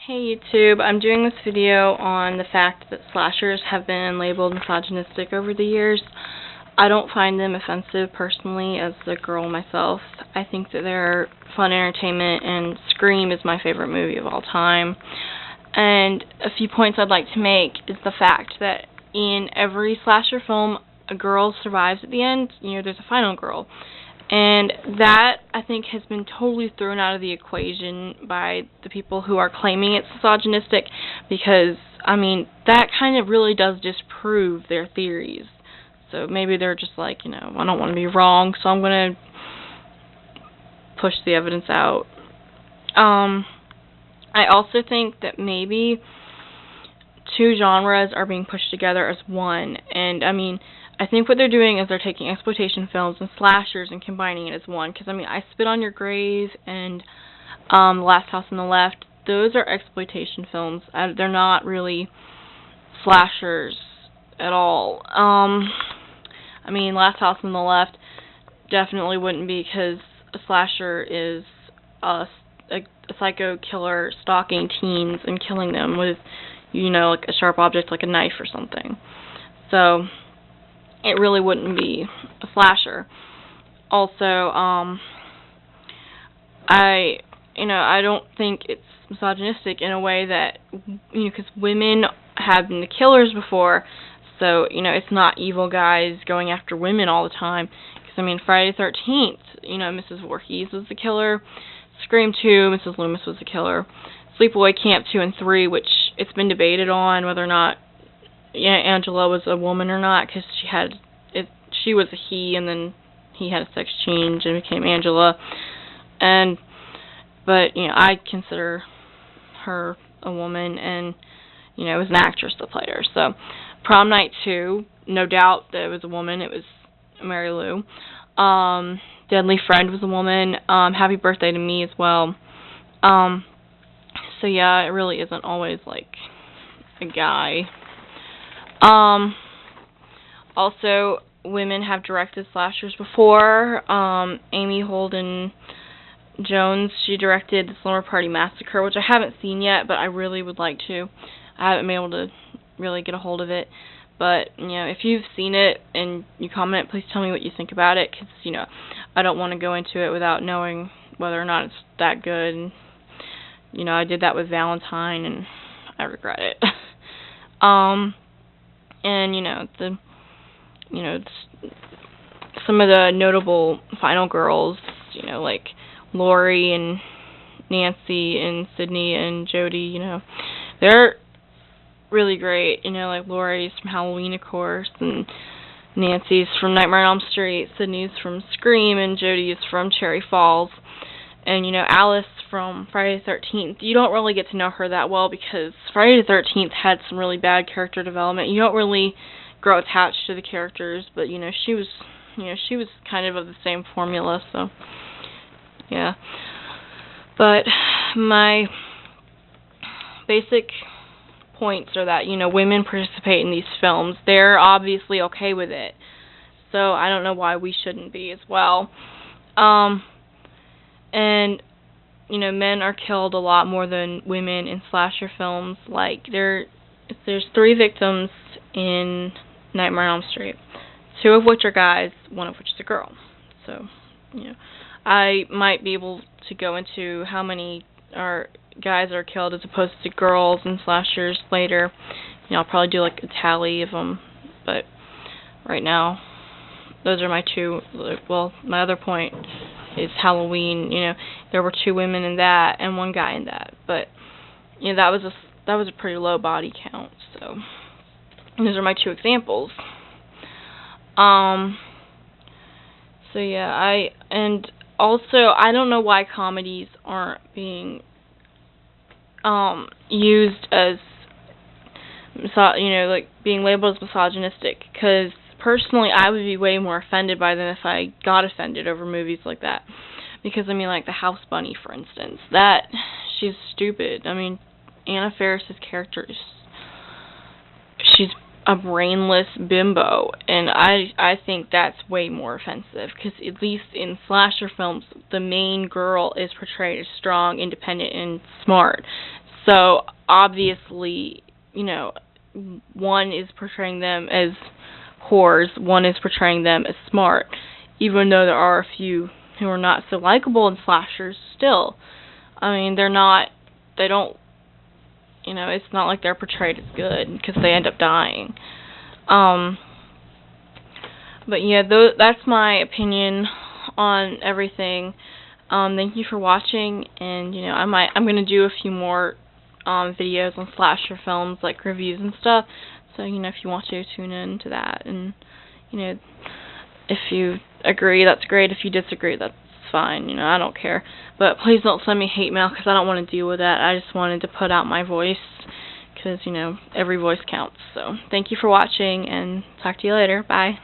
Hey YouTube, I'm doing this video on the fact that slashers have been labeled misogynistic over the years. I don't find them offensive personally as a girl myself. I think that they're fun entertainment, and Scream is my favorite movie of all time. And a few points I'd like to make is the fact that in every slasher film, a girl survives at the end. There's a final girl. And that, I think, has been totally thrown out of the equation by the people who are claiming it's misogynistic, because, that kind of really does disprove their theories. So maybe they're just like, I don't want to be wrong, so I'm going to push the evidence out. I also think that maybe two genres are being pushed together as one, and, I think what they're doing is they're taking exploitation films and slashers and combining it as one. Because, I Spit on Your Grave and The Last House on the Left, those are exploitation films. They're not really slashers at all. Last House on the Left definitely wouldn't be, because a slasher is a psycho killer stalking teens and killing them with, like a sharp object like a knife or something. So it really wouldn't be a slasher. Also, I don't think it's misogynistic in a way that, because women have been the killers before, so, it's not evil guys going after women all the time. Because, Friday the 13th, Mrs. Voorhees was the killer. Scream 2, Mrs. Loomis was the killer. Sleepaway Camp 2 and 3, which it's been debated on whether or not Angela was a woman or not, because she was a he, and then he had a sex change and became Angela. But I consider her a woman, and it was an actress that played her. So Prom Night 2, no doubt that it was a woman. It was Mary Lou. Deadly Friend was a woman. Happy Birthday to Me as well. So yeah, it really isn't always like a guy. Also, women have directed slashers before. Amy Holden Jones, she directed The Slumber Party Massacre, which I haven't seen yet, but I really would like to. I haven't been able to really get a hold of it. But, if you've seen it and you comment, please tell me what you think about it, because, I don't want to go into it without knowing whether or not it's that good. And, I did that with Valentine, and I regret it. Some of the notable final girls, like Lori and Nancy and Sydney and Jody, they're really great. Like Lori's from Halloween, of course, and Nancy's from Nightmare on Elm Street, Sydney's from Scream, and Jody is from Cherry Falls. And, Alice from Friday the 13th, you don't really get to know her that well, because Friday the 13th had some really bad character development. You don't really grow attached to the characters, but, she was kind of the same formula, so, yeah. But my basic points are that, women participate in these films. They're obviously okay with it, so I don't know why we shouldn't be as well. And, men are killed a lot more than women in slasher films. Like, there's 3 victims in Nightmare on Elm Street, 2 of which are guys, 1 of which is a girl. So, I might be able to go into how many guys are killed as opposed to girls in slashers later. I'll probably do like a tally of them, but right now, those are my 2. Well, my other point is Halloween. There were 2 women in that and 1 guy in that, but that was a pretty low body count. So those are my 2 examples. So yeah, and also I don't know why comedies aren't being used as like being labeled as misogynistic, because personally, I would be way more offended by them if I got offended over movies like that. Because, like the House Bunny, for instance, she's stupid. Anna Faris's character she's a brainless bimbo, and I think that's way more offensive, because at least in slasher films, the main girl is portrayed as strong, independent, and smart. So obviously, one is portraying them as whores, one is portraying them as smart, even though there are a few who are not so likable in slashers still. I mean, they don't, it's not like they're portrayed as good, because they end up dying. But yeah, that's my opinion on everything. Thank you for watching, and I'm gonna do a few more videos on slasher films, like reviews and stuff. So if you want to tune in to that, and if you agree, that's great. If you disagree, that's fine. I don't care. But please don't send me hate mail, because I don't want to deal with that. I just wanted to put out my voice, because every voice counts. So thank you for watching, and talk to you later. Bye.